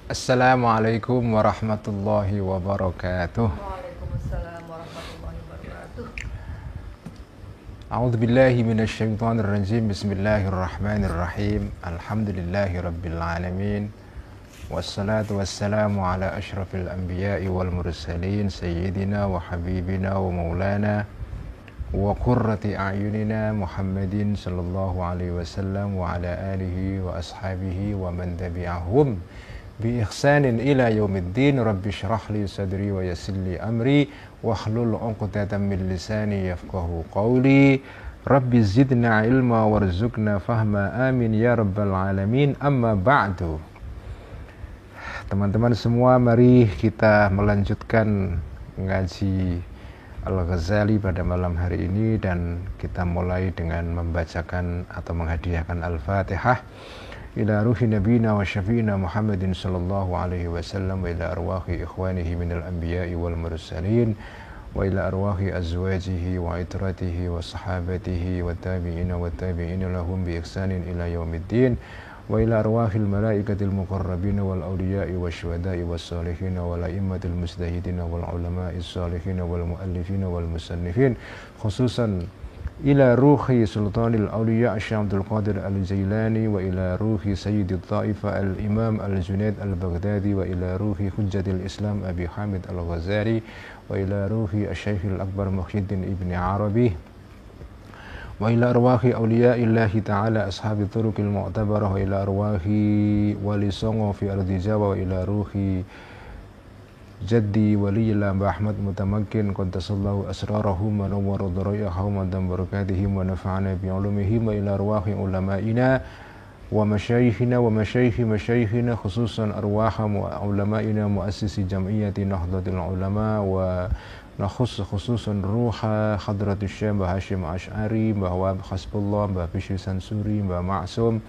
Assalamualaikum warahmatullahi wabarakatuh. Waalaikumsalam warahmatullahi wabarakatuh. A'udzu billahi minasyaitonir rajim. Bismillahirrahmanirrahim. Alhamdulillahi rabbil alamin. Wassalatu wassalamu ala asyrafil anbiya'i wal mursalin sayyidina wa habibina wa maulana wa qurrati a'yunina Muhammadin sallallahu alaihi wasallam wa ala alihi wa ashabihi wa man tabi'ahum bi ihsanin ila yaumiddin. Rabbi syrah li sadri wa yassir li amri wahlul 'uqdatam min lisani yafqahu qawli. Rabbi zidna ilma warzuqna fahma, amin ya rabbal alamin. Amma ba'du. Teman-teman semua, mari kita melanjutkan ngaji Al-Ghazali pada malam hari ini, dan kita mulai dengan membacakan atau menghadiahkan Al-Fatihah ila ruhi nabiyina wa syafi'ina Muhammadin sallallahu alaihi wasallam, wa ila arwahi ikhwanihi minal anbiya'i wal mursalin, wa ila arwahi azwajihi wa itratihi wa sahabatihi wa tabi'ina wa tabi'ina lahum bi ihsanin ila yaumiddin, wa ila arwahil malaikatil muqarrabina wal awliya'i wa syuhada'i was salihina wal a'immatil mustahidina wal ulama'is salihina wal muallifina wal musannifin, khususan ila ruhi sultanil awliya Syekh Abdul Qadir Al-Jailani, wa ila ruhi sayyidit ta'ifa al-imam al-Junaid al-Baghdadi, wa ila ruhi hujjatil Islam Abi Hamid Al-Ghazali, wa ila ruhi asy-Syaikh al-Akbar Muhyiddin Ibn Arabi, wa ila arwahi awliyaillahi ta'ala ashabi turuqil mu'tabarah, wa ila arwahi wali songo fi ardi Jawa, wa ila ruhi jaddi waliyillah Mbah Ahmad Mutamakkin qaddasallahu asrarahum wa nawwara dhara'ahum wa barakatihim wa nafa'ana bi ulumihim, wa ila arwahi ulama'ina wa masyayikhina wa masyayikhi masyayikhina, khususan arwaham wa ulama'ina muassisi jam'iyyati Nahdlatul Ulama, wa khususan ruha hadratus Syekh Mbah Hashim Asy'ari, Mbah Wahab Hasbullah, Mbah Bishri Sansuri, Mbah Ma'sum,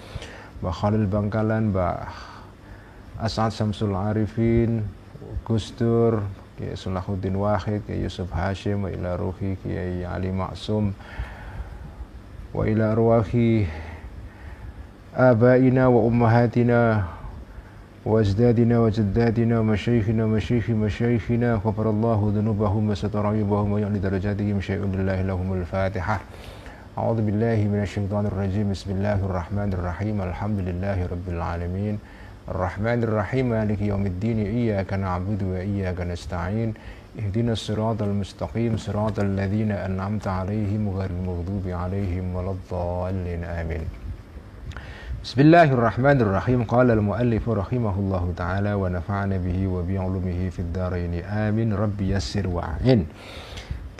Mbah Khalil Bangkalan, Mbah As'ad Samsul Arifin, Gus Dur, Kiai Salahuddin Wahid, Kiai Yusuf Hashim, wa ila ruhi Kiai Ali Ma'sum, wa ila arwahi abaina wa ummahatina wa ajdadina wa jaddatina wa masyayikhina wa masyayikhi masyayikhina, ghafarallahu dhunubahum wa satara aibahum wa ya'li darajatihim, syai'un lillahi lahumul Fatihah. A'udzu billahi minasyaitonir rajim. Bismillahirrahmanirrahim. Alhamdulillahi rabbil alamin. Ar-Rahmanir-Rahim, maliki yaumiddin, iyyaka na'budu wa iyyaka nasta'in, ihdinas siratal mustaqim, siratal ladzina an'amta 'alaihim ghairil maghdubi 'alaihim waladdallin, amin. Bismillahirrahmanirrahim. Qala al-muallif rahimahullahu ta'ala wa nafa'ana bihi wa bi 'ulumihi fid dharain, amin. Rabbi yassir wa'in.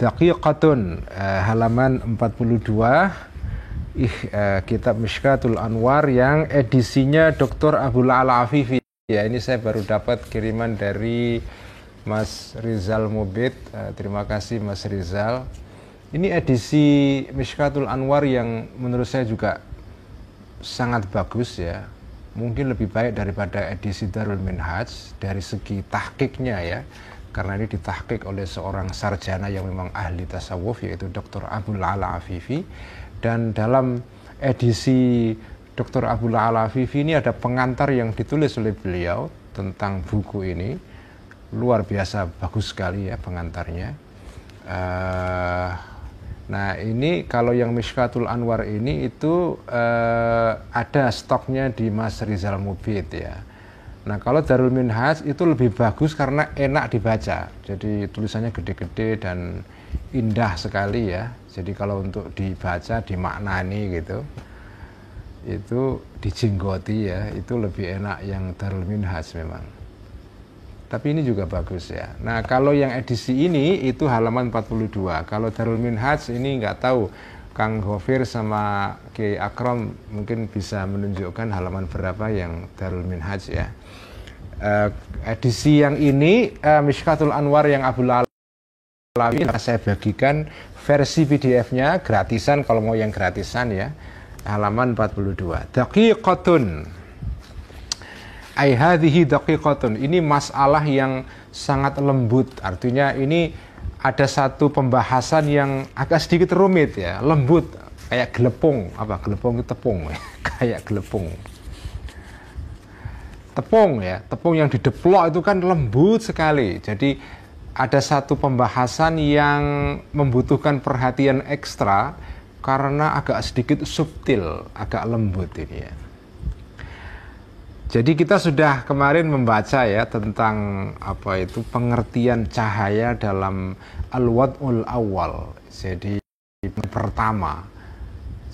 Daqiqatun, halaman 42, kitab Mishkatul Anwar yang edisinya Dr. Abdul A'la Afifi. Ya, ini saya baru dapat kiriman dari Mas Rizal Mubid. Terima kasih Mas Rizal. Ini edisi Mishkatul Anwar yang menurut saya juga sangat bagus ya. Mungkin lebih baik daripada edisi Darul Minhaj dari segi tahqiqnya ya. Karena ini ditahqiq oleh seorang sarjana yang memang ahli tasawuf, yaitu Dr. Abdul A'la Afifi. Dan dalam edisi Dr. Abdul A'la Afifi ini ada pengantar yang ditulis oleh beliau tentang buku ini. Luar biasa bagus sekali ya pengantarnya. Nah ini kalau yang Mishkatul Anwar ini itu ada stoknya di Mas Rizal Mubid ya. Nah kalau Darul Minhaj itu lebih bagus karena enak dibaca. Jadi tulisannya gede-gede dan indah sekali ya. Jadi kalau untuk dibaca, dimaknani gitu, itu dijenggoti ya, itu lebih enak yang Darul Minhaj memang. Tapi ini juga bagus ya. Nah kalau yang edisi ini itu halaman 42. Kalau Darul Minhaj ini nggak tahu, Kang Ghafir sama Kiai Akram mungkin bisa menunjukkan halaman berapa yang Darul Minhaj ya. Edisi yang ini Mishkatul Anwar yang Abdul A'la, saya bagikan versi PDF-nya gratisan, kalau mau yang gratisan ya, halaman 42. Daqiqatun, ai hadhihi daqiqatun, ini masalah yang sangat lembut. Artinya ini ada satu pembahasan yang agak sedikit rumit ya, lembut, kayak gelepung, apa gelepung itu tepung kayak gelepung. tepung ya, tepung yang dideplok itu kan lembut sekali. Jadi ada satu pembahasan yang membutuhkan perhatian ekstra karena agak sedikit subtil, agak lembut ini ya. Jadi kita sudah kemarin membaca ya tentang apa itu pengertian cahaya dalam al-wad'ul awal. Jadi pertama.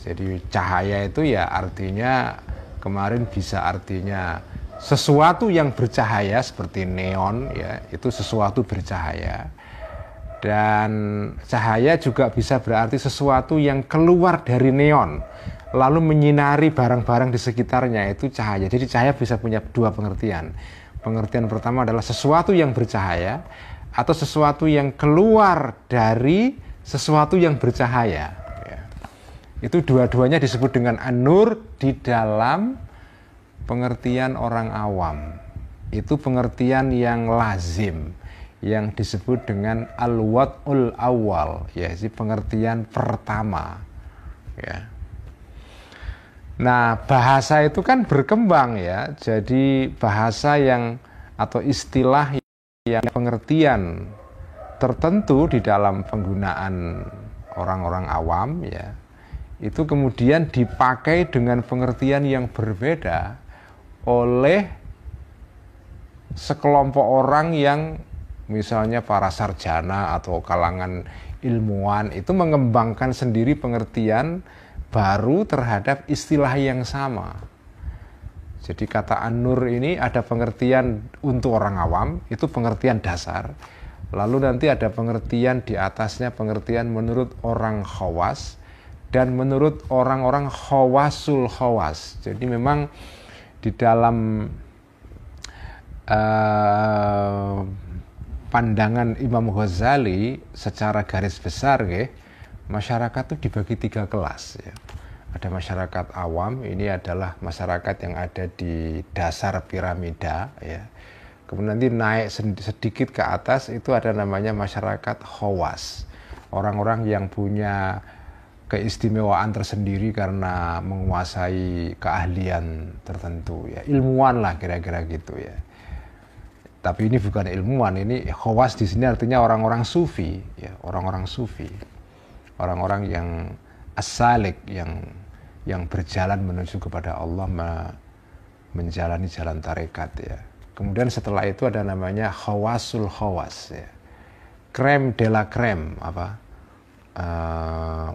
Jadi cahaya itu ya artinya kemarin bisa artinya sesuatu yang bercahaya seperti neon ya, itu sesuatu bercahaya. Dan cahaya juga bisa berarti sesuatu yang keluar dari neon lalu menyinari barang-barang di sekitarnya, itu cahaya. Jadi cahaya bisa punya dua pengertian. Pengertian pertama adalah sesuatu yang bercahaya atau sesuatu yang keluar dari sesuatu yang bercahaya ya. Itu dua-duanya disebut dengan an-nur di dalam pengertian orang awam. Itu pengertian yang lazim yang disebut dengan al-wad'ul awal, yaitu pengertian pertama ya. Nah, bahasa itu kan berkembang ya. Jadi bahasa yang atau istilah yang pengertian tertentu di dalam penggunaan orang-orang awam ya, itu kemudian dipakai dengan pengertian yang berbeda oleh sekelompok orang yang misalnya para sarjana atau kalangan ilmuwan itu mengembangkan sendiri pengertian baru terhadap istilah yang sama. Jadi kata an-nur ini ada pengertian untuk orang awam, itu pengertian dasar. Lalu nanti ada pengertian di atasnya, pengertian menurut orang khawas dan menurut orang-orang khawasul khawas. Jadi memang di dalam pandangan Imam Ghazali secara garis besar masyarakat itu dibagi 3 kelas ya. Ada masyarakat awam, ini adalah masyarakat yang ada di dasar piramida ya. Kemudian nanti naik sedikit ke atas itu ada namanya masyarakat khawas. Orang-orang yang punya keistimewaan tersendiri karena menguasai keahlian tertentu ya. Ilmuwan lah kira-kira gitu ya. Tapi ini bukan ilmuwan, ini khawas di sini artinya orang-orang sufi ya, orang-orang sufi. Orang-orang yang as-salik, yang berjalan menuju kepada Allah, menjalani jalan tarekat ya. Kemudian setelah itu ada namanya khawasul khawas ya. Krem de la krem,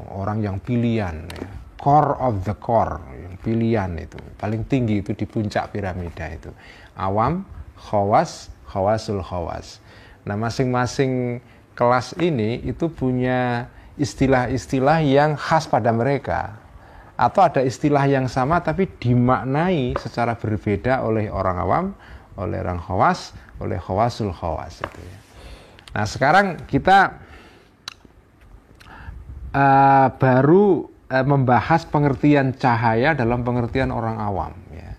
orang yang pilihan ya. Core of the core, yang pilihan itu. Paling tinggi itu di puncak piramida itu. Awam, khawas, khawasul khawas. Nah masing-masing kelas ini itu punya istilah-istilah yang khas pada mereka, atau ada istilah yang sama tapi dimaknai secara berbeda oleh orang awam, oleh orang khawas, oleh khawasul khawas itu ya. Nah sekarang kita baru membahas pengertian cahaya dalam pengertian orang awam ya.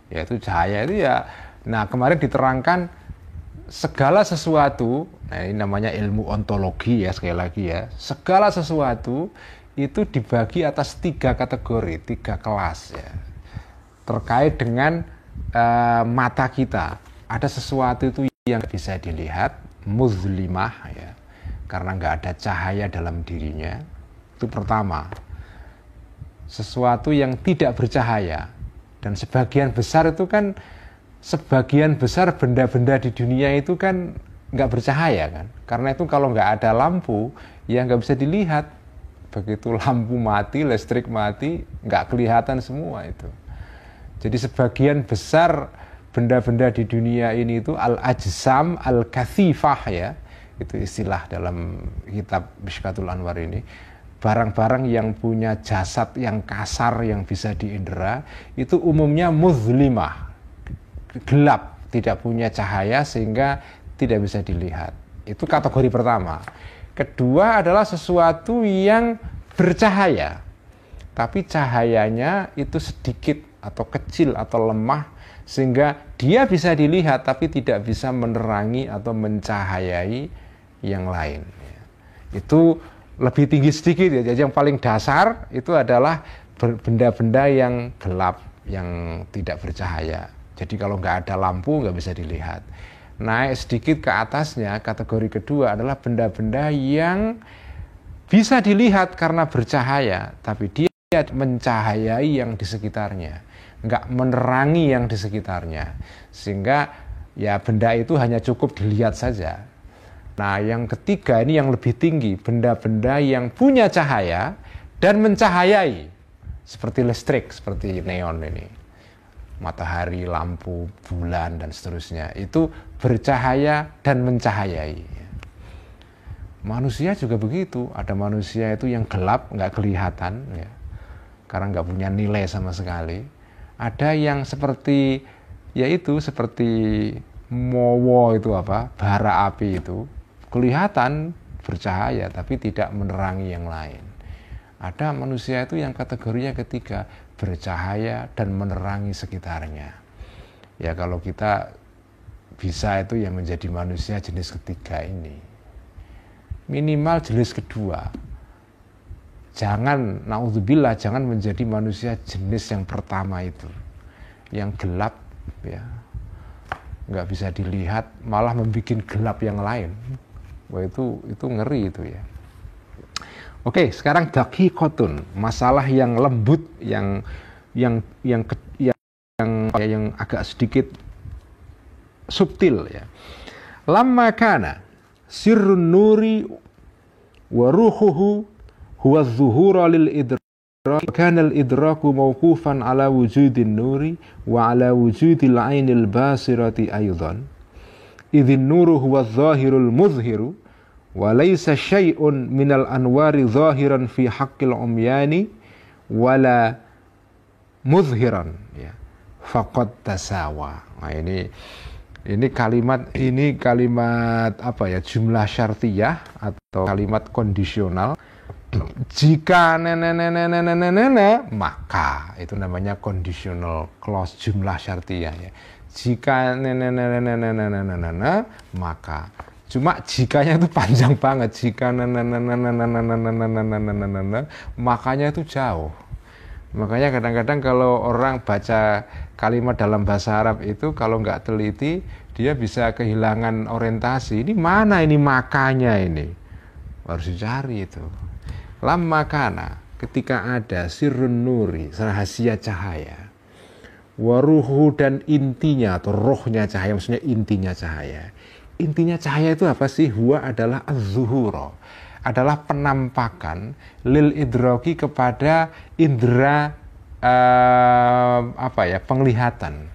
Yaitu cahaya itu ya, nah kemarin diterangkan segala sesuatu, nah ini namanya ilmu ontologi ya sekali lagi ya. Segala sesuatu itu dibagi atas 3 kategori, 3 kelas ya. Terkait dengan mata kita. Ada sesuatu itu yang bisa dilihat, muzlimah ya. Karena nggak ada cahaya dalam dirinya. Itu pertama. Sesuatu yang tidak bercahaya. Dan sebagian besar itu kan benda-benda di dunia itu kan nggak bercahaya kan, karena itu kalau nggak ada lampu ya nggak bisa dilihat. Begitu lampu mati, listrik mati, nggak kelihatan semua itu. Jadi sebagian besar benda-benda di dunia ini itu al-ajsam al-kathifah ya, itu istilah dalam kitab Mishkatul Anwar ini. Barang-barang yang punya jasad yang kasar yang bisa diindera itu umumnya muzlimah, gelap, tidak punya cahaya sehingga tidak bisa dilihat. Itu kategori pertama. Kedua adalah sesuatu yang bercahaya, tapi cahayanya itu sedikit atau kecil atau lemah sehingga dia bisa dilihat tapi tidak bisa menerangi atau mencahayai yang lain. Itu lebih tinggi sedikit ya. Jadi yang paling dasar itu adalah benda-benda yang gelap, yang tidak bercahaya. Jadi kalau nggak ada lampu nggak bisa dilihat. Naik sedikit ke atasnya, kategori kedua adalah benda-benda yang bisa dilihat karena bercahaya, tapi dia mencahayai yang di sekitarnya, nggak menerangi yang di sekitarnya, sehingga ya benda itu hanya cukup dilihat saja. Nah, yang ketiga ini yang lebih tinggi, benda-benda yang punya cahaya dan mencahayai, seperti listrik, seperti neon ini, matahari, lampu, bulan, dan seterusnya. Itu bercahaya dan mencahayai. Manusia juga begitu. Ada manusia itu yang gelap, nggak kelihatan, ya, karena nggak punya nilai sama sekali. Ada yang seperti, yaitu seperti mowo itu apa, bara api itu, kelihatan bercahaya, tapi tidak menerangi yang lain. Ada manusia itu yang kategorinya ketiga, bercahaya dan menerangi sekitarnya. Ya kalau kita bisa itu yang menjadi manusia jenis ketiga ini. Minimal jenis kedua. Jangan, naudzubillah, jangan menjadi manusia jenis yang pertama itu. Yang gelap, ya, nggak bisa dilihat, malah membuat gelap yang lain. Wah itu ngeri itu ya. Oke, sekarang daqiqatun, masalah yang lembut, yang agak sedikit subtil ya. Lamma kana sirrun nuri wa ruhuhu huwa adh-dhuhura lil idrak, kana al-idraku mawqufan ala wujudin nuri wa ala wujudil ainil basirati aidan. Idhin nuru huwa adh-dhahirul mudhhiru wa laysa syai'un minal anwari zahiran fi haqqil umyani wala mudhiran ya, faqad tasawa. Nah ini kalimat apa ya, jumlah syartiyah atau kalimat kondisional. Jika maka itu namanya conditional clause, jumlah syartiyah ya. Jika maka, cuma jikanya itu panjang banget. Jika makanya itu jauh. Makanya kadang-kadang kalau orang baca kalimat dalam bahasa Arab itu kalau nggak teliti dia bisa kehilangan orientasi. Ini mana ini makanya ini? Harus dicari itu. Lamma kana, ketika ada sirrun nuri, rahasia cahaya, waruhu, dan intinya atau rohnya cahaya, maksudnya intinya cahaya. Intinya cahaya itu apa sih? Huwa adalah az-zuhura, adalah penampakan lil idraki, kepada indera penglihatan.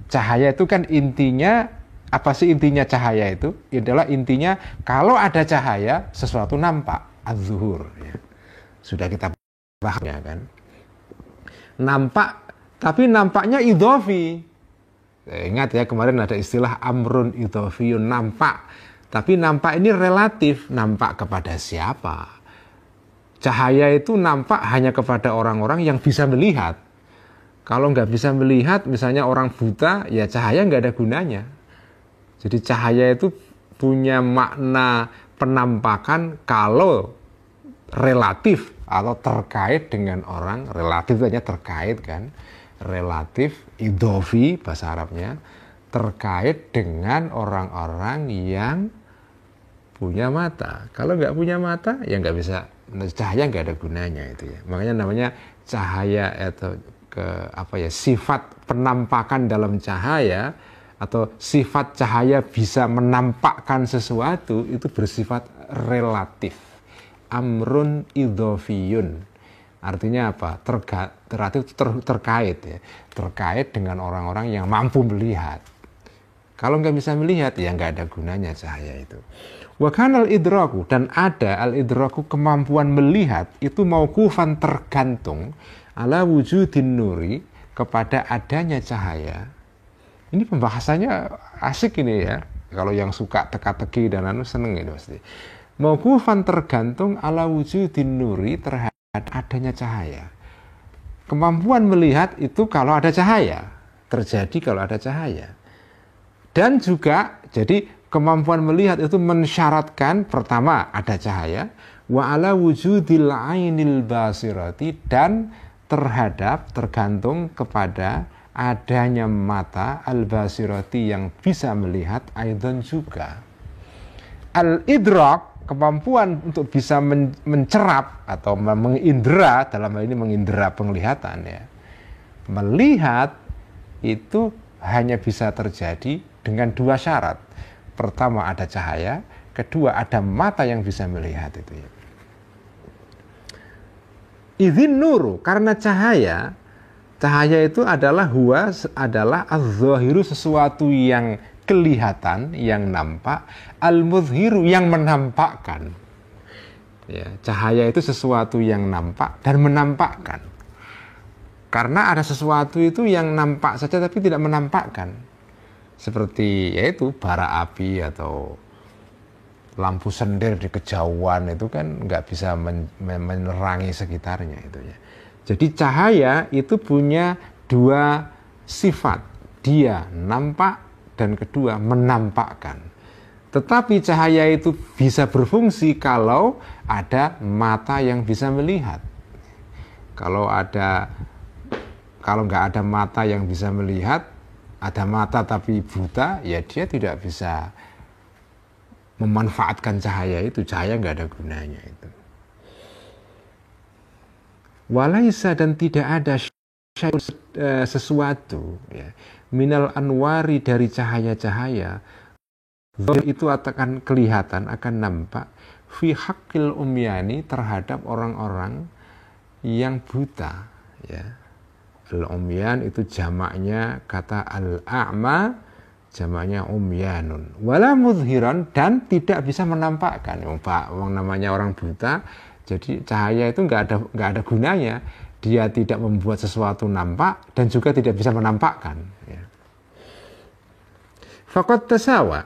Cahaya itu kan intinya apa sih? Intinya cahaya itu adalah intinya kalau ada cahaya sesuatu nampak, az-zuhur ya. Sudah kita paham ya kan? Nampak, tapi nampaknya idhofi. Ingat ya, kemarin ada istilah amrun idhofiyun, nampak. Tapi nampak ini relatif, nampak kepada siapa? Cahaya itu nampak hanya kepada orang-orang yang bisa melihat. Kalau nggak bisa melihat, misalnya orang buta, ya cahaya nggak ada gunanya. Jadi cahaya itu punya makna penampakan kalau relatif atau terkait dengan orang. Relatif hanya terkait kan, relatif, idhofi bahasa Arabnya, terkait dengan orang-orang yang punya mata. Kalau nggak punya mata ya nggak bisa, cahaya nggak ada gunanya itu ya. Makanya namanya cahaya atau sifat penampakan dalam cahaya atau sifat cahaya bisa menampakkan sesuatu itu bersifat relatif. Amrun idhofiyun. Artinya apa? Terkait ya. Terkait dengan orang-orang yang mampu melihat. Kalau nggak bisa melihat ya nggak ada gunanya cahaya itu. Wa kana al-idraku, dan ada al-idraku, kemampuan melihat itu mauqufan, tergantung ala wujudin nuri, kepada adanya cahaya. Ini pembahasannya asik ini ya. Kalau yang suka teka-teki dan seneng ini pasti. Mauqufan, tergantung ala wujudin nuri, terhadap adanya cahaya. Kemampuan melihat itu kalau ada cahaya, terjadi kalau ada cahaya. Dan juga jadi kemampuan melihat itu mensyaratkan pertama ada cahaya, wa ala wujudil ainil basirati, dan tergantung kepada adanya mata al-basirati yang bisa melihat aidan juga. Al-idrak, kemampuan untuk bisa mencerap atau mengindra, dalam hal ini mengindra penglihatan ya. Melihat itu hanya bisa terjadi dengan dua syarat. Pertama ada cahaya, kedua ada mata yang bisa melihat itu ya. Idzin nuru, karena cahaya itu adalah adalah az-zahiru, sesuatu yang kelihatan, yang nampak, al-muzhiru, yang menampakkan. Ya, cahaya itu sesuatu yang nampak dan menampakkan. Karena ada sesuatu itu yang nampak saja tapi tidak menampakkan. Seperti yaitu bara api atau lampu sendir di kejauhan itu kan nggak bisa menerangi sekitarnya itu ya. Jadi cahaya itu punya dua sifat. Dia nampak dan kedua menampakkan. Tetapi cahaya itu bisa berfungsi kalau ada mata yang bisa melihat. Kalau nggak ada mata yang bisa melihat, ada mata tapi buta, ya dia tidak bisa memanfaatkan cahaya itu. Cahaya nggak ada gunanya itu. Walaisa, dan tidak ada sesuatu ya, minal anwari, dari cahaya-cahaya, itu akan kelihatan, akan nampak, fi haqqil umyani, terhadap orang-orang yang buta ya. Al-umyan itu jamaknya kata al-a'ma, jamaknya umyanun. Wala mudhiran, dan tidak bisa menampakkan. Wong namanya orang buta, jadi cahaya itu nggak ada gunanya. Dia tidak membuat sesuatu nampak dan juga tidak bisa menampakkan. Ya. Faqad tasawa.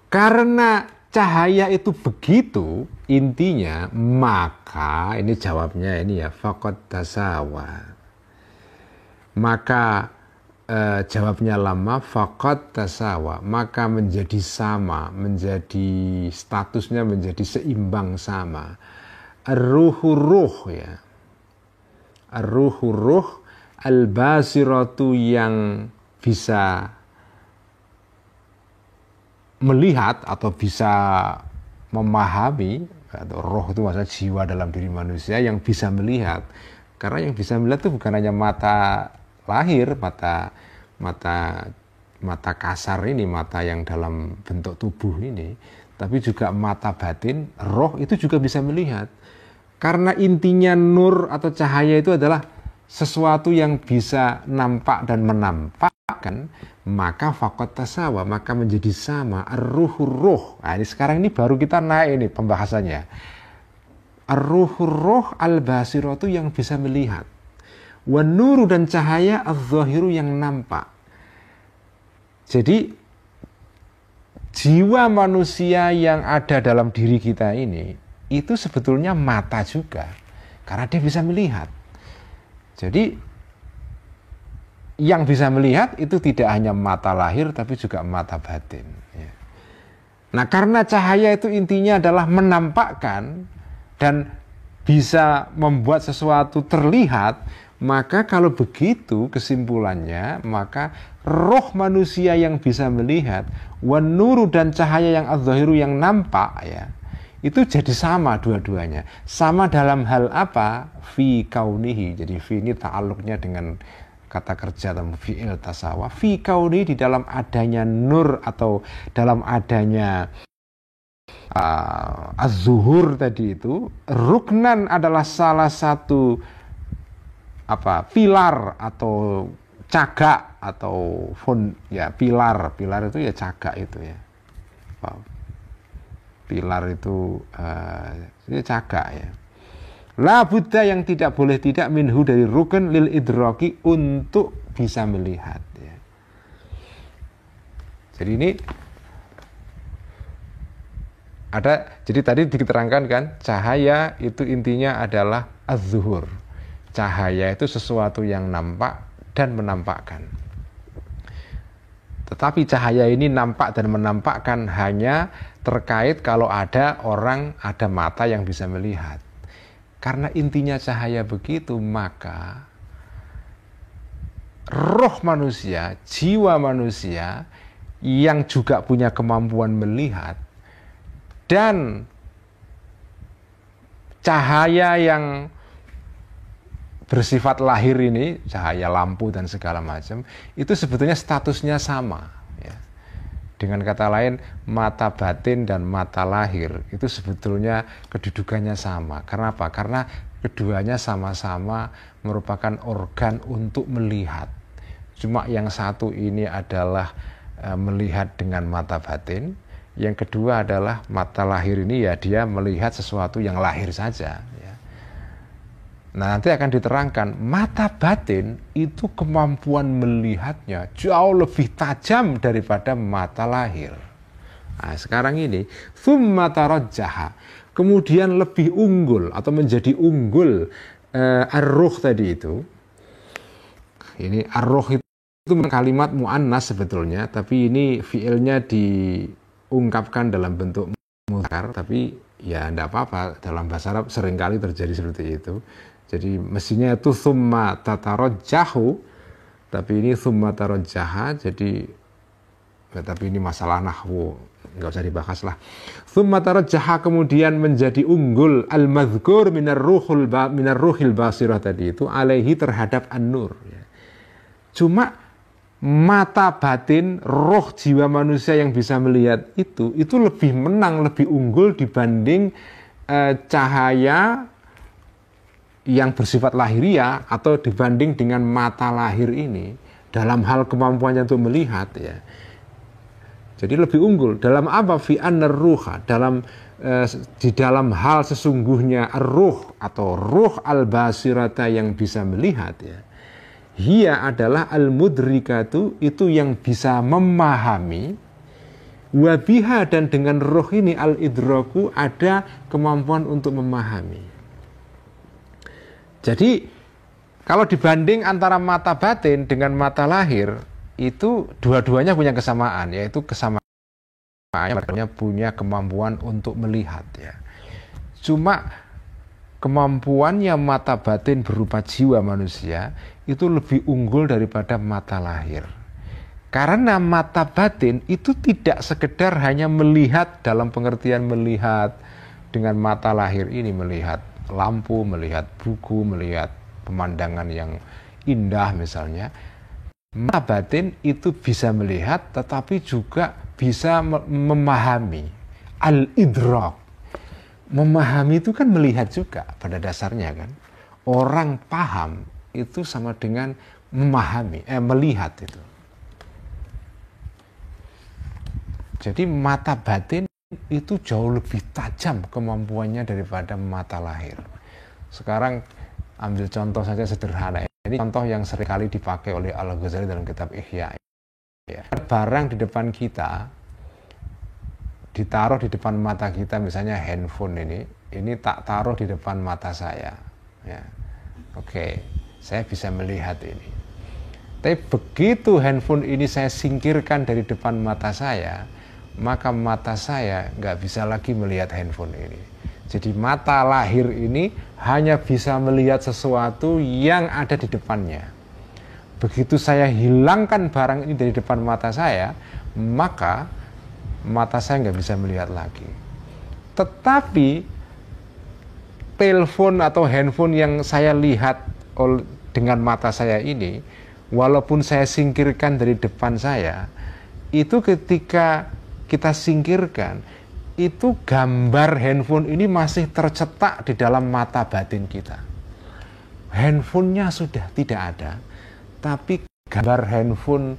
Karena cahaya itu begitu intinya, maka ini jawabnya ini ya, faqad tasawa. Maka jawabnya lama, faqad tasawa, maka menjadi sama, menjadi statusnya menjadi seimbang sama. Ar-ruhu ruh ya. Ar-ruhu ruh, al-basiratu, yang bisa melihat atau bisa memahami, atau roh itu maksudnya jiwa dalam diri manusia yang bisa melihat. Karena yang bisa melihat itu bukan hanya mata lahir, mata kasar ini, mata yang dalam bentuk tubuh ini, tapi juga mata batin, roh itu juga bisa melihat. Karena intinya nur atau cahaya itu adalah sesuatu yang bisa nampak dan menampakkan, maka faqad tasawa, maka menjadi sama. Ar-ruhur ruh. Nah, ini sekarang ini baru kita naik ini pembahasannya. Ar-ruhur ruh al-basiratu, yang bisa melihat. Wan nuru, dan cahaya, az-zahiru, yang nampak. Jadi jiwa manusia yang ada dalam diri kita ini itu sebetulnya mata juga, karena dia bisa melihat. Jadi yang bisa melihat itu tidak hanya mata lahir tapi juga mata batin ya. Nah, karena cahaya itu intinya adalah menampakkan dan bisa membuat sesuatu terlihat, maka kalau begitu kesimpulannya, maka roh manusia yang bisa melihat, wan nuru, dan cahaya yang az-zahiru, yang nampak ya, itu jadi sama dua-duanya. Sama dalam hal apa? Fi kaunihi. Jadi fi ini ta'alluqnya dengan kata kerja atau fi'il tasawa. Fi kaunihi, di dalam adanya nur atau dalam adanya az-zuhur tadi itu, ruknan adalah salah satu pilar atau cagak atau pilar itu ya, cagak itu ya. Pilar itu cagak ya. La budda, yang tidak boleh tidak, minhu, dari rukun, lil idraki, untuk bisa melihat ya. Jadi ini ada, jadi tadi diterangkan kan, cahaya itu intinya adalah az-zuhur. Cahaya itu sesuatu yang nampak dan menampakkan. Tetapi cahaya ini nampak dan menampakkan hanya terkait kalau ada mata yang bisa melihat. Karena intinya cahaya begitu, maka roh manusia, jiwa manusia yang juga punya kemampuan melihat, dan cahaya yang bersifat lahir ini, cahaya lampu dan segala macam, itu sebetulnya statusnya sama. Ya. Dengan kata lain, mata batin dan mata lahir itu sebetulnya kedudukannya sama. Kenapa? Karena keduanya sama-sama merupakan organ untuk melihat. Cuma yang satu ini adalah melihat dengan mata batin, yang kedua adalah mata lahir ini ya dia melihat sesuatu yang lahir saja. Ya. Nah, nanti akan diterangkan mata batin itu kemampuan melihatnya jauh lebih tajam daripada mata lahir. Nah, sekarang ini tsumma tarajjaha, kemudian lebih unggul atau menjadi unggul ar-ruh tadi itu. Ini ar-ruh itu kalimat muannas sebetulnya, tapi ini fiilnya diungkapkan dalam bentuk mudzakkar, tapi ya enggak apa-apa, dalam bahasa Arab seringkali terjadi seperti itu. Jadi mestinya itu tsumma tatarajjahu, tapi ini tsumma tarajjaha, jadi tapi ini masalah nahwu, enggak usah dibahas lah. Tsumma tarajjaha, kemudian menjadi unggul al-madzkur minar ruhil basirah tadi itu alaihi terhadap an-nur. Cuma mata batin, roh jiwa manusia yang bisa melihat itu lebih menang, lebih unggul dibanding cahaya yang bersifat lahiriah atau dibanding dengan mata lahir ini dalam hal kemampuannya untuk melihat ya. Jadi lebih unggul dalam apa? Fi annar ruha, di dalam hal sesungguhnya ar-ruh atau ruh al-basirata yang bisa melihat ya. Hiya adalah al-mudrikatu, itu yang bisa memahami, wabiha, dan dengan roh ini al-idraku, ada kemampuan untuk memahami. Jadi kalau dibanding antara mata batin dengan mata lahir, itu dua-duanya punya kesamaan, yaitu kesamaannya punya kemampuan untuk melihat ya. Cuma kemampuannya mata batin berupa jiwa manusia itu lebih unggul daripada mata lahir. Karena mata batin itu tidak sekedar hanya melihat dalam pengertian melihat dengan mata lahir ini, melihat lampu, melihat buku, melihat pemandangan yang indah misalnya. Mata batin itu bisa melihat tetapi juga bisa memahami. Al-idrak. Memahami itu kan melihat juga pada dasarnya kan. Orang paham itu sama dengan memahami, melihat itu. Jadi mata batin itu jauh lebih tajam kemampuannya daripada mata lahir. Sekarang ambil contoh saja sederhana. Ini contoh yang seringkali dipakai oleh Al-Ghazali dalam kitab Ihya. Ya. Barang di depan kita ditaruh di depan mata kita, misalnya handphone ini tak taruh di depan mata saya. Ya. Oke. Saya bisa melihat ini. Tapi begitu handphone ini saya singkirkan dari depan mata saya, maka mata saya nggak bisa lagi melihat handphone ini. Jadi mata lahir ini hanya bisa melihat sesuatu yang ada di depannya. Begitu saya hilangkan barang ini dari depan mata saya, maka mata saya nggak bisa melihat lagi. Tetapi telepon atau handphone yang saya lihat dengan mata saya ini, walaupun saya singkirkan dari depan saya, itu ketika kita singkirkan, itu gambar handphone ini masih tercetak di dalam mata batin kita. Handphonenya sudah tidak ada, tapi gambar handphone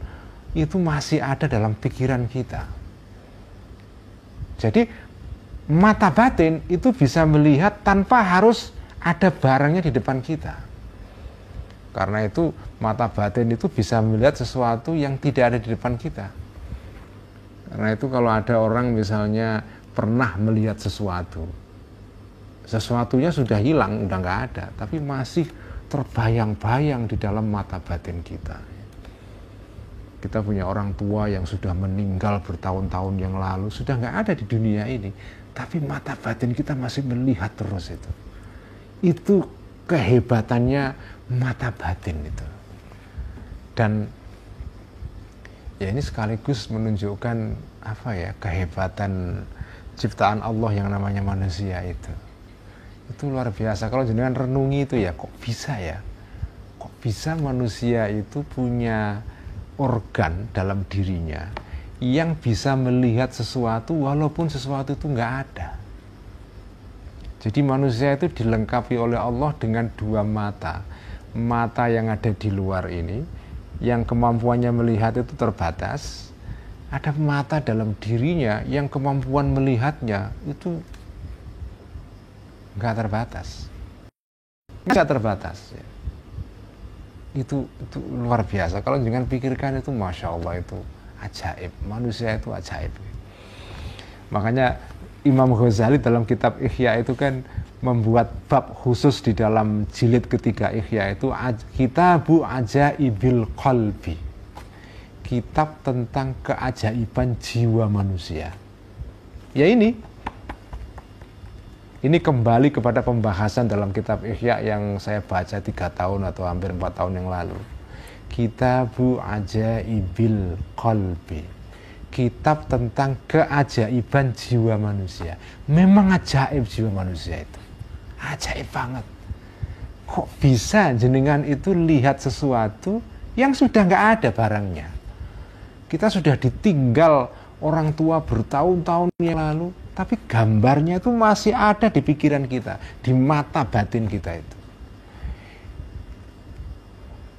itu masih ada dalam pikiran kita. Jadi mata batin itu bisa melihat tanpa harus ada barangnya di depan kita. Karena itu mata batin itu bisa melihat sesuatu yang tidak ada di depan kita. Karena itu kalau ada orang misalnya pernah melihat sesuatunya sudah hilang, udah nggak ada, tapi masih terbayang-bayang di dalam mata batin kita. Kita punya orang tua yang sudah meninggal bertahun-tahun yang lalu, sudah nggak ada di dunia ini, tapi mata batin kita masih melihat terus itu. Itu kehebatannya mata batin itu. Dan ya ini sekaligus menunjukkan apa ya, kehebatan ciptaan Allah yang namanya manusia itu luar biasa. Kalau jenengan renungi itu ya, kok bisa manusia itu punya organ dalam dirinya yang bisa melihat sesuatu walaupun sesuatu itu nggak ada. Jadi manusia itu dilengkapi oleh Allah dengan dua mata yang ada di luar ini, yang kemampuannya melihat itu terbatas. Ada mata dalam dirinya yang kemampuan melihatnya itu nggak terbatas ya. Itu luar biasa. Kalau jangan pikirkan itu, masya Allah, itu ajaib. Manusia itu ajaib. Makanya Imam Ghazali dalam kitab Ihya itu kan membuat bab khusus di dalam jilid ketiga Ihya itu, Kitabu Ajaibil Qalbi, kitab tentang keajaiban jiwa manusia. Ya ini kembali kepada pembahasan dalam kitab Ihya yang saya baca 3 tahun atau hampir 4 tahun yang lalu. Kitabu Ajaibil Qalbi, kitab tentang keajaiban jiwa manusia. Memang ajaib jiwa manusia itu, ajaib banget. Kok bisa jenengan itu lihat sesuatu yang sudah nggak ada barangnya? Kita sudah ditinggal orang tua bertahun-tahun yang lalu, tapi gambarnya itu masih ada di pikiran kita, di mata batin kita itu.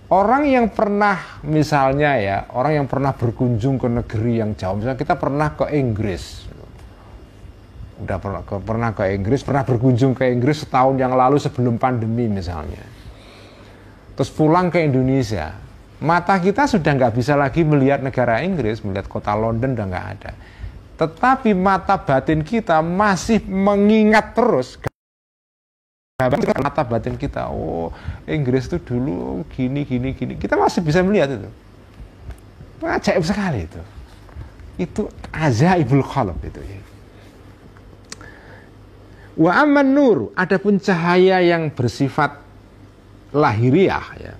Orang yang pernah, misalnya ya, orang yang pernah berkunjung ke negeri yang jauh, misalnya kita pernah ke Inggris, pernah berkunjung ke Inggris setahun yang lalu sebelum pandemi misalnya, terus pulang ke Indonesia, mata kita sudah nggak bisa lagi melihat negara Inggris, melihat kota London udah nggak ada. Tetapi mata batin kita masih mengingat terus. Mata batin kita, oh Inggris itu dulu gini. Kita masih bisa melihat itu. Ajaib sekali itu. Itu ajaibul qalb itu ya. Wa amman nur, adapun cahaya yang bersifat lahiriah ya.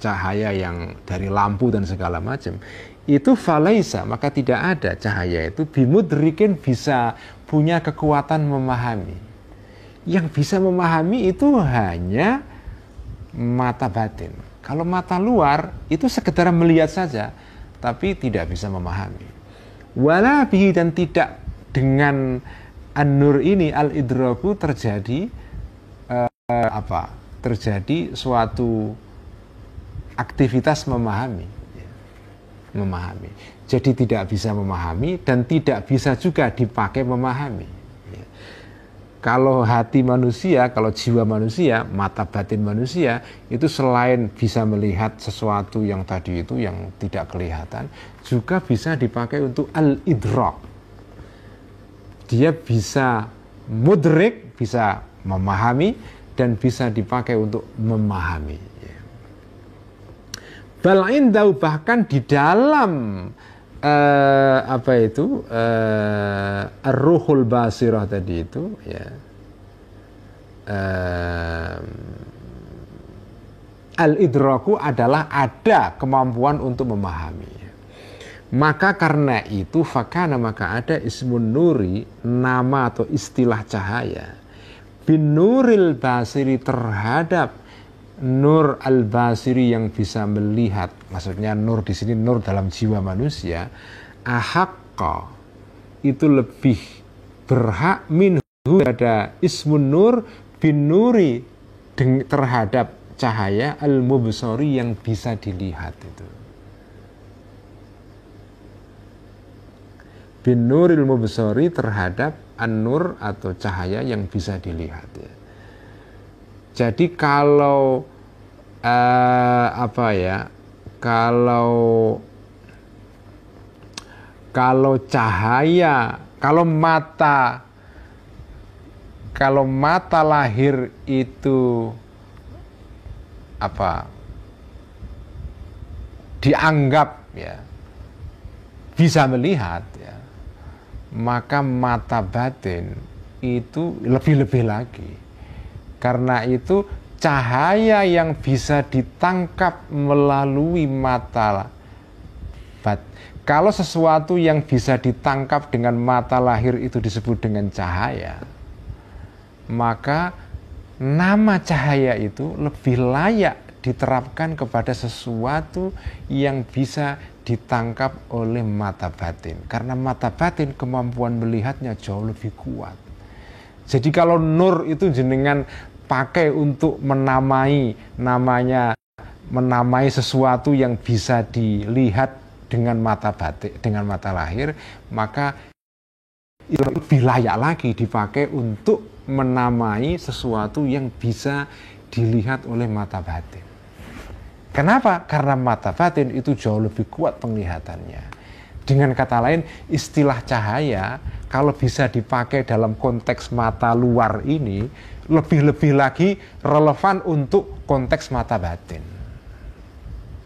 Cahaya yang dari lampu dan segala macam, itu falaisa, maka tidak ada cahaya itu bimudrikin, bisa punya kekuatan memahami. Yang bisa memahami itu hanya mata batin. Kalau mata luar itu sekedar melihat saja, tapi tidak bisa memahami. Wala bihi, dan tidak dengan an-nur ini al-idraku terjadi terjadi suatu aktivitas memahami. Jadi tidak bisa memahami dan tidak bisa juga dipakai memahami. Kalau hati manusia, kalau jiwa manusia, mata batin manusia itu selain bisa melihat sesuatu yang tadi itu yang tidak kelihatan, juga bisa dipakai untuk al-idrak. Dia bisa mudrik, bisa memahami, dan bisa dipakai untuk memahami. Bal indau, bahkan di dalam ar-ruhul basirah tadi itu ya, al-idraku adalah ada kemampuan untuk memahami. Maka karena itu fakana, maka ada ismun nuri, nama atau istilah cahaya, bin nuril basiri, terhadap nur al-basiri yang bisa melihat. Maksudnya nur di sini nur dalam jiwa manusia. Ahaqqa, itu lebih berhak minhu, ada ismun nur bin nuri, terhadap cahaya al-mubsari yang bisa dilihat itu. Bin nuril mubsari, terhadap an-nur atau cahaya yang bisa dilihat ya. Jadi kalau kalau cahaya, kalau mata lahir itu dianggap ya bisa melihat ya, maka mata batin itu lebih-lebih lagi. Karena itu cahaya yang bisa ditangkap melalui mata kalau sesuatu yang bisa ditangkap dengan mata lahir itu disebut dengan cahaya, maka nama cahaya itu lebih layak diterapkan kepada sesuatu yang bisa ditangkap oleh mata batin, karena mata batin kemampuan melihatnya jauh lebih kuat. Jadi kalau nur itu jenengan pakai untuk menamai sesuatu yang bisa dilihat dengan mata batin, dengan mata lahir, maka itu lebih layak lagi dipakai untuk menamai sesuatu yang bisa dilihat oleh mata batin. Kenapa? Karena mata batin itu jauh lebih kuat penglihatannya. Dengan kata lain, istilah cahaya kalau bisa dipakai dalam konteks mata luar ini lebih-lebih lagi relevan untuk konteks mata batin.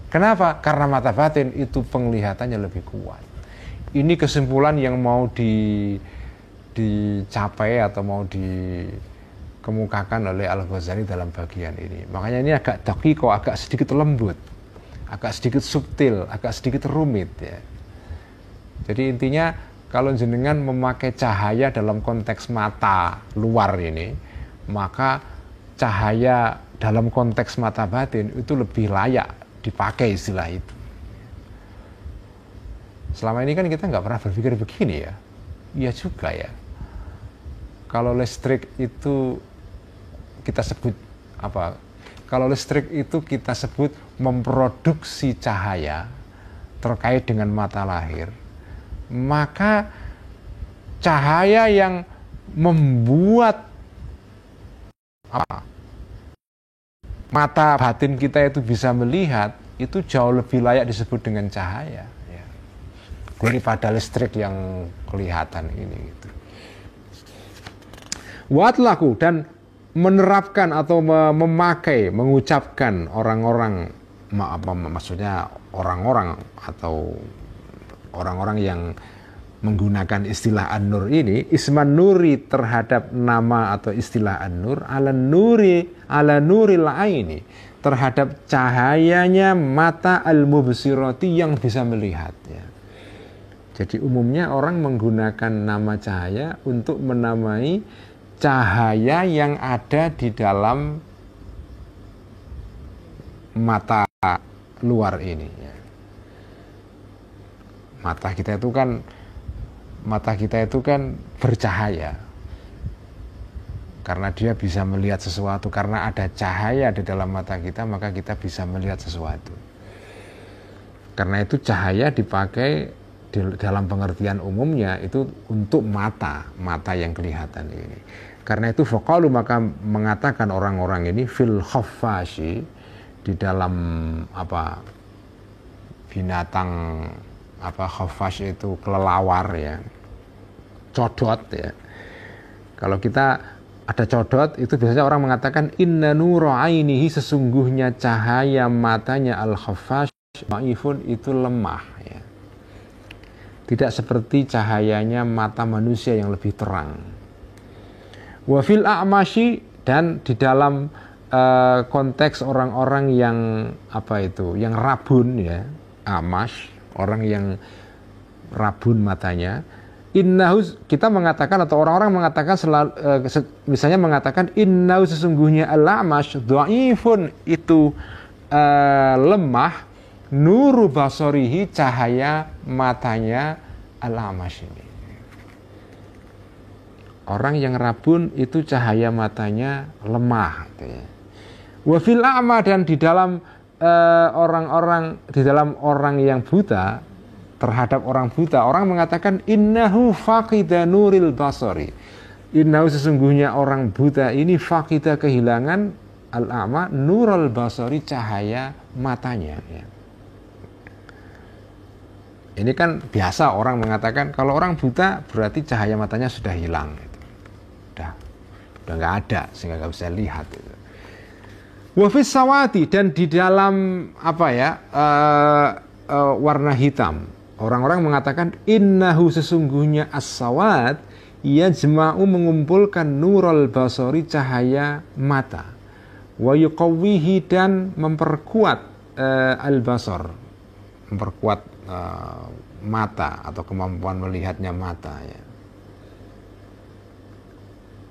Kenapa? Karena mata batin itu penglihatannya lebih kuat. Ini kesimpulan yang mau dicapai atau mau dikemukakan oleh Al-Ghazali dalam bagian ini. Makanya ini agak dakiko, agak sedikit lembut, agak sedikit subtil, agak sedikit rumit ya. Jadi intinya kalau jenengan memakai cahaya dalam konteks mata luar ini, maka cahaya dalam konteks mata batin itu lebih layak dipakai istilah itu. Selama ini kan kita nggak pernah berpikir begini ya. Iya juga ya. Kalau listrik itu kita sebut apa? Kalau listrik itu kita sebut memproduksi cahaya terkait dengan mata lahir, maka cahaya yang membuat mata batin kita itu bisa melihat itu jauh lebih layak disebut dengan cahaya ya, daripada listrik yang kelihatan ini gitu. Watlaku, dan menerapkan atau memakai, mengucapkan orang-orang, maksudnya orang-orang atau orang-orang yang menggunakan istilah an-nur ini, isman nuri terhadap nama atau istilah an-nur, ala nuril aini, terhadap cahayanya mata al-mubsirati yang bisa melihat ya. Jadi umumnya orang menggunakan nama cahaya untuk menamai cahaya yang ada di dalam mata luar ini ya. Mata kita itu kan bercahaya karena dia bisa melihat sesuatu. Karena ada cahaya di dalam mata kita, maka kita bisa melihat sesuatu. Karena itu cahaya dipakai dalam pengertian umumnya itu untuk mata yang kelihatan ini. Karena itu faqalu, maka mengatakan orang-orang ini fil khaffashi, di dalam binatang khaffash itu kelelawar ya, codot ya. Kalau kita ada codot itu biasanya orang mengatakan inna nura ainihi, sesungguhnya cahaya matanya al-khaffash ma'ifun, itu lemah ya. Tidak seperti cahayanya mata manusia yang lebih terang. Wa fil a'mashi, dan di dalam konteks orang-orang yang yang rabun ya, amash, orang yang rabun matanya, innahu, kita mengatakan atau orang-orang mengatakan misalnya mengatakan innahu, sesungguhnya al-a'mash dhaifun, itu lemah, nuru basorihi, cahaya matanya al-a'mash ini. Orang yang rabun itu cahaya matanya lemah gitu ya. Wa fil a'ma, dan di dalam orang yang buta, terhadap orang buta, orang mengatakan innahu faqida nuril basari, innahu, sesungguhnya orang buta ini faqida, kehilangan al-a'ma nurul basari, cahaya matanya ya. Ini kan biasa orang mengatakan kalau orang buta berarti cahaya matanya sudah hilang gitu. Udah nggak ada sehingga nggak bisa lihat gitu. Wafis sawati, dan di dalam warna hitam, orang-orang mengatakan innahu, sesungguhnya as-sawat yajma'u, mengumpulkan nurul basari, cahaya mata, wa yuqawwihi dan memperkuat al-basar, memperkuat mata atau kemampuan melihatnya mata ya.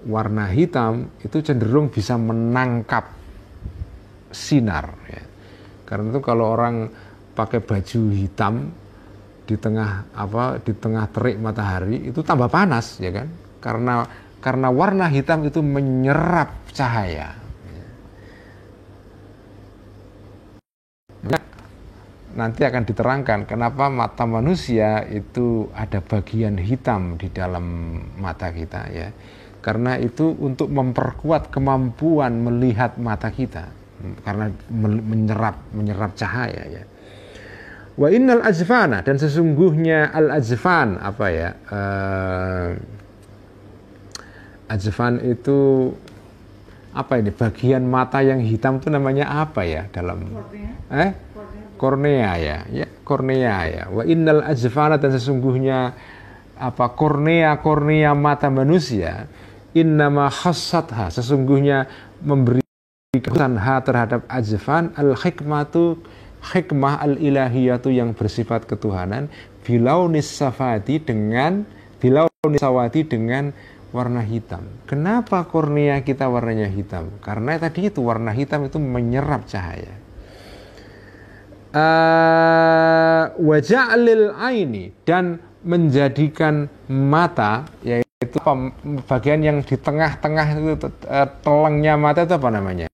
Warna hitam itu cenderung bisa menangkap sinar ya. Karena itu kalau orang pakai baju hitam di tengah terik matahari itu tambah panas ya kan, karena warna hitam itu menyerap cahaya ya. Nanti akan diterangkan kenapa mata manusia itu ada bagian hitam di dalam mata kita ya, karena itu untuk memperkuat kemampuan melihat mata kita, karena menyerap cahaya ya. Wa innal azfana, dan sesungguhnya al azfan apa ya? Azfan itu apa ini? Bagian mata yang hitam itu namanya apa ya dalam? Kornea ya. Ya, kornea ya. Wa innal azfana, dan sesungguhnya apa? Kornea mata manusia, innama khassatha, sesungguhnya memberi kekhususan terhadap azfan al hikmah al-ilahiyatu yang bersifat ketuhanan, bilaunis sawati dengan warna hitam. Kenapa kornea kita warnanya hitam? Karena tadi itu warna hitam itu menyerap cahaya. Waja'lil aini, dan menjadikan mata, yaitu bagian yang di tengah-tengah itu telengnya mata itu apa namanya?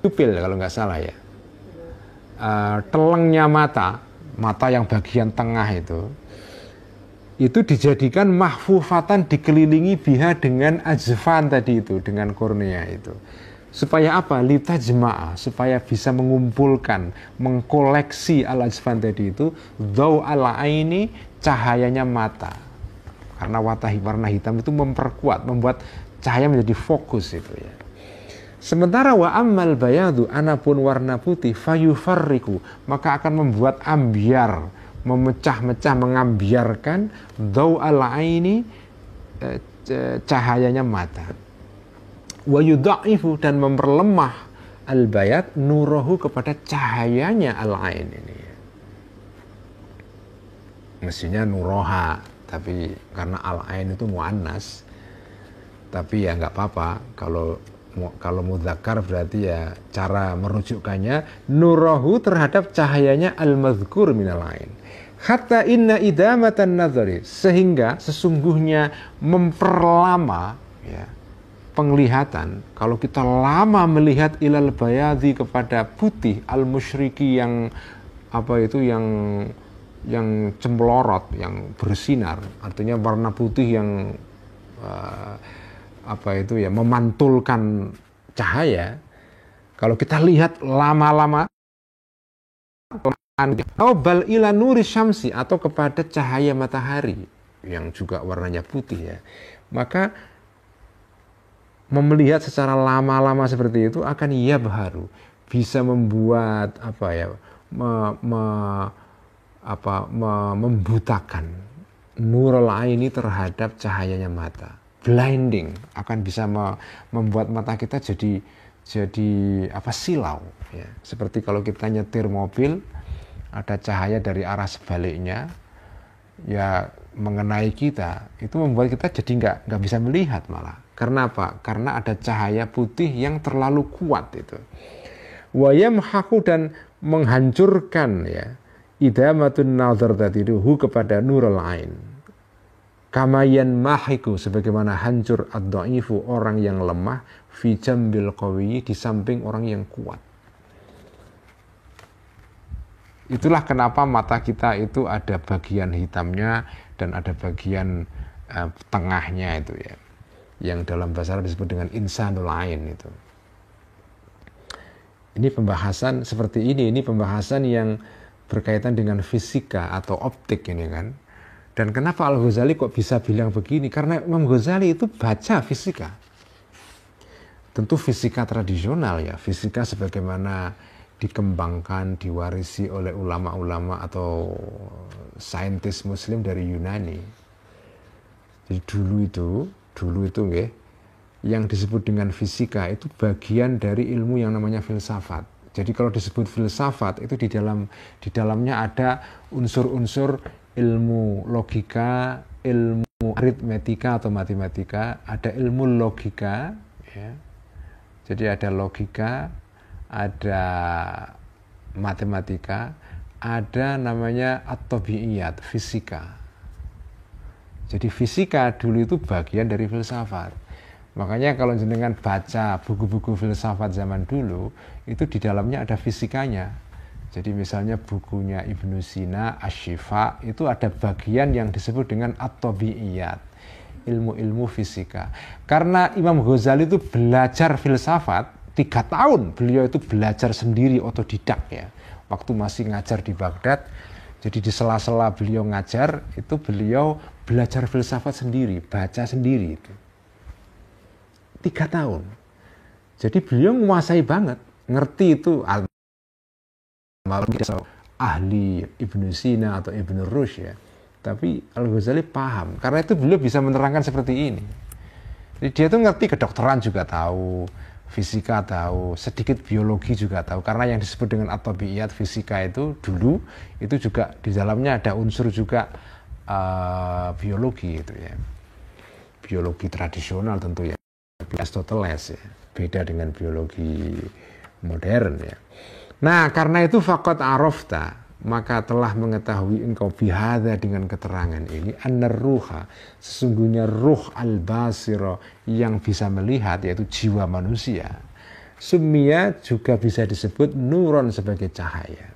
Pupil kalau nggak salah ya. Telengnya mata yang bagian tengah itu dijadikan mahfufatan, dikelilingi biha dengan azfan tadi itu, dengan kornea itu. Supaya apa? Litajma'a, supaya bisa mengumpulkan, mengkoleksi al-azfan tadi itu, dhaw al-aini, cahayanya mata. Karena warna hitam itu memperkuat, membuat cahaya menjadi fokus itu ya. Sementara wa ammal bayadu, anapun warna putih, fayufarriku, maka akan membuat ambiar, memecah-mecah, mengambiarkan dhaw al-aini, cahayanya mata. Wa yudha'ifu, dan memperlemah al-bayad nurahu, kepada cahayanya al-ain ini. Mestinya nuroha, tapi karena al-ain itu muannas, tapi ya nggak apa-apa, kalau mudzakkar berarti ya cara merujukkannya nurahu, terhadap cahayanya al-mazkur minal ain. Hatta inna idamatan nazari, sehingga sesungguhnya memperlama ya penglihatan. Kalau kita lama melihat ilal bayadi, kepada putih, al-musyriki, yang apa itu, yang cemplorot, yang bersinar, artinya warna putih yang memantulkan cahaya. Kalau kita lihat lama-lama, bal ila nuri syamsi, atau kepada cahaya matahari yang juga warnanya putih ya, maka melihat secara lama-lama seperti itu akan yabharu, bisa membuat membutakan nurul aini, terhadap cahayanya mata. Blinding, akan bisa membuat mata kita jadi silau ya. Seperti kalau kita nyetir mobil, ada cahaya dari arah sebaliknya ya mengenai kita, itu membuat kita jadi nggak bisa melihat malah. Karena apa? Karena ada cahaya putih yang terlalu kuat itu. Wa yamhaqu, dan menghancurkan ya idamatun nazar tadi itu kepada nurul ain. Kamayan mahiku, sebagaimana hancur ad-dha'ifu, orang yang lemah, fi jambil qawi, di samping orang yang kuat. Itulah kenapa mata kita itu ada bagian hitamnya dan ada bagian tengahnya itu ya, yang dalam bahasa Arab disebut dengan insanul ain itu. Ini pembahasan seperti ini pembahasan yang berkaitan dengan fisika atau optik ini kan. Dan kenapa Al-Ghazali kok bisa bilang begini? Karena Imam Ghazali itu baca fisika. Tentu fisika tradisional ya, fisika sebagaimana dikembangkan, diwarisi oleh ulama-ulama atau saintis muslim dari Yunani. Jadi dulu itu nggih, yang disebut dengan fisika itu bagian dari ilmu yang namanya filsafat. Jadi kalau disebut filsafat itu di dalamnya ada unsur-unsur ilmu logika, ilmu aritmetika atau matematika, ada ilmu logika, ya. Jadi ada logika, ada matematika, ada namanya at-tabi'iyat, fisika. Jadi fisika dulu itu bagian dari filsafat. Makanya kalau jenengan baca buku-buku filsafat zaman dulu, itu di dalamnya ada fisikanya. Jadi misalnya bukunya Ibnu Sina, Asy-Syifa, itu ada bagian yang disebut dengan at-tabi'iyat, ilmu-ilmu fisika. Karena Imam Ghazali itu belajar filsafat 3 tahun, beliau itu belajar sendiri, otodidak ya. Waktu masih ngajar di Baghdad, jadi di sela-sela beliau ngajar, itu beliau belajar filsafat sendiri, baca sendiri itu. 3 tahun. Jadi beliau menguasai banget, ngerti itu ahli Ibnu Sina atau Ibnu Rushd ya. Tapi Al-Ghazali paham, karena itu beliau bisa menerangkan seperti ini. Jadi dia tuh ngerti kedokteran juga tahu, fisika tahu, sedikit biologi juga tahu. Karena yang disebut dengan at-tabi'iyat fisika itu dulu itu juga di dalamnya ada unsur juga biologi itu ya. Biologi tradisional tentu ya. Aristoteles ya, beda dengan biologi modern ya. Nah, karena itu faqad arafta, maka telah mengetahui engkau bihadza dengan keterangan ini annar ruha, sesungguhnya ruh al-basira yang bisa melihat yaitu jiwa manusia. Summiya juga bisa disebut nuron sebagai cahaya.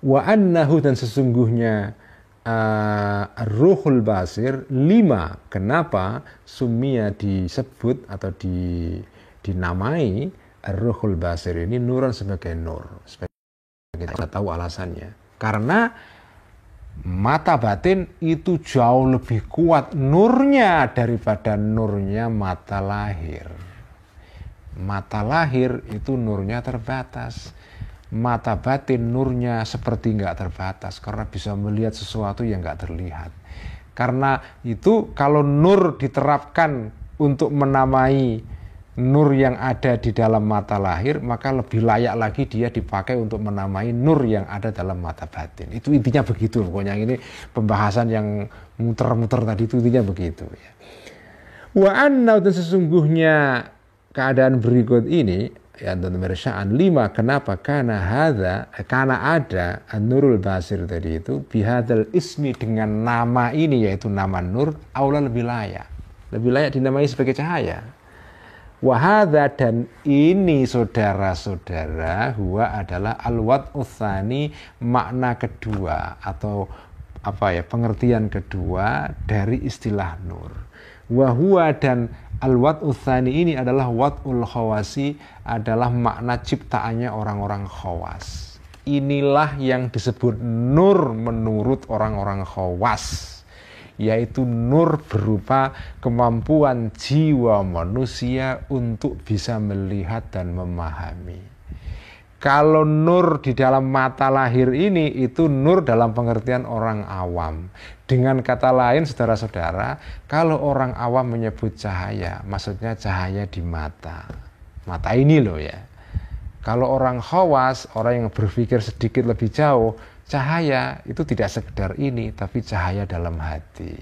Wa annahu dan sesungguhnya ruhul basir 5. Kenapa sumia disebut atau dinamai ruhul basir ini nuran sebagai nur? Kita tahu alasannya. Karena mata batin itu jauh lebih kuat nurnya daripada nurnya mata lahir. Mata lahir itu nurnya terbatas. Mata batin nurnya seperti nggak terbatas karena bisa melihat sesuatu yang nggak terlihat. Karena itu kalau nur diterapkan untuk menamai nur yang ada di dalam mata lahir, maka lebih layak lagi dia dipakai untuk menamai nur yang ada dalam mata batin. Itu intinya begitu. Pokoknya ini pembahasan yang muter-muter tadi itu intinya begitu. Wa anna dan sesungguhnya keadaan berikut ini ya dan mersaan 5. Kenapa? Karena ada an-nurul basir tadi itu bihadzal ismi dengan nama ini yaitu nama nur aula lebih layak dinamai sebagai cahaya. Wahadza dan ini saudara-saudara huwa adalah al-wad'u tsani, makna kedua atau pengertian kedua dari istilah nur. Wahwa dan al-wad'u tsani ini adalah wad'ul khawasi, adalah makna ciptaannya orang-orang khawas. Inilah yang disebut nur menurut orang-orang khawas, yaitu nur berupa kemampuan jiwa manusia untuk bisa melihat dan memahami. Kalau nur di dalam mata lahir ini itu nur dalam pengertian orang awam. Dengan kata lain saudara-saudara, kalau orang awam menyebut cahaya, maksudnya cahaya di mata. Mata ini loh ya. Kalau orang khawas, orang yang berpikir sedikit lebih jauh, cahaya itu tidak sekedar ini, tapi cahaya dalam hati.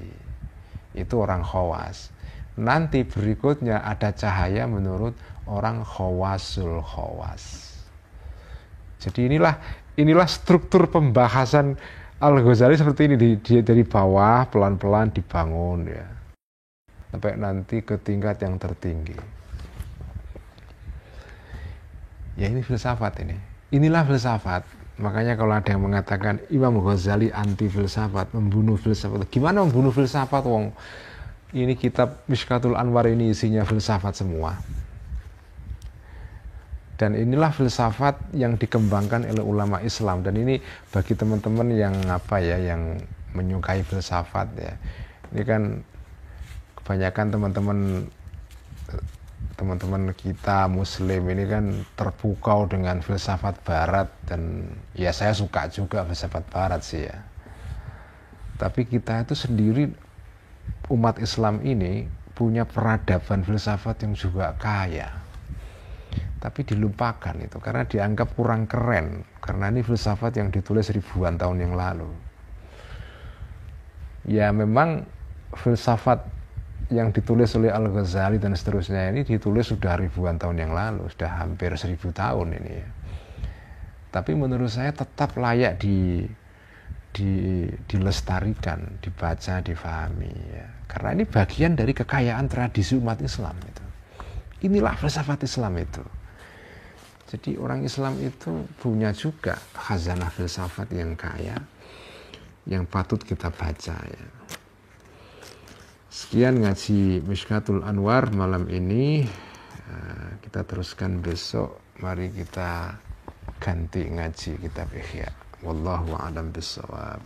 Itu orang khawas. Nanti berikutnya ada cahaya menurut orang khawasul khawas. Jadi inilah struktur pembahasan Al-Ghazali seperti ini, dia dari bawah pelan-pelan dibangun ya. Sampai nanti ke tingkat yang tertinggi. Ya ini filsafat ini. Inilah filsafat. Makanya kalau ada yang mengatakan Imam Ghazali anti filsafat, membunuh filsafat. Gimana membunuh filsafat wong? Ini kitab Mishkatul Anwar ini isinya filsafat semua. Dan inilah filsafat yang dikembangkan oleh ulama Islam. Dan ini bagi teman-teman yang yang menyukai filsafat ya. Ini kan kebanyakan teman-teman kita Muslim ini kan terpukau dengan filsafat Barat, dan ya saya suka juga filsafat Barat sih ya. Tapi kita itu sendiri umat Islam ini punya peradaban filsafat yang juga kaya, tapi dilupakan itu karena dianggap kurang keren, karena ini filsafat yang ditulis ribuan tahun yang lalu. Ya memang filsafat yang ditulis oleh Al-Ghazali dan seterusnya ini ditulis sudah ribuan tahun yang lalu, sudah hampir 1000 tahun ini ya. Tapi menurut saya tetap layak dilestarikan, dibaca, difahami ya. Karena ini bagian dari kekayaan tradisi umat Islam itu. Inilah filsafat Islam itu. Jadi orang Islam itu punya juga khazanah filsafat yang kaya, yang patut kita baca ya. Sekian ngaji Mishkatul Anwar malam ini. Kita teruskan besok. Mari kita ganti ngaji kitab Ihya. Wallahu a'lam bishawab.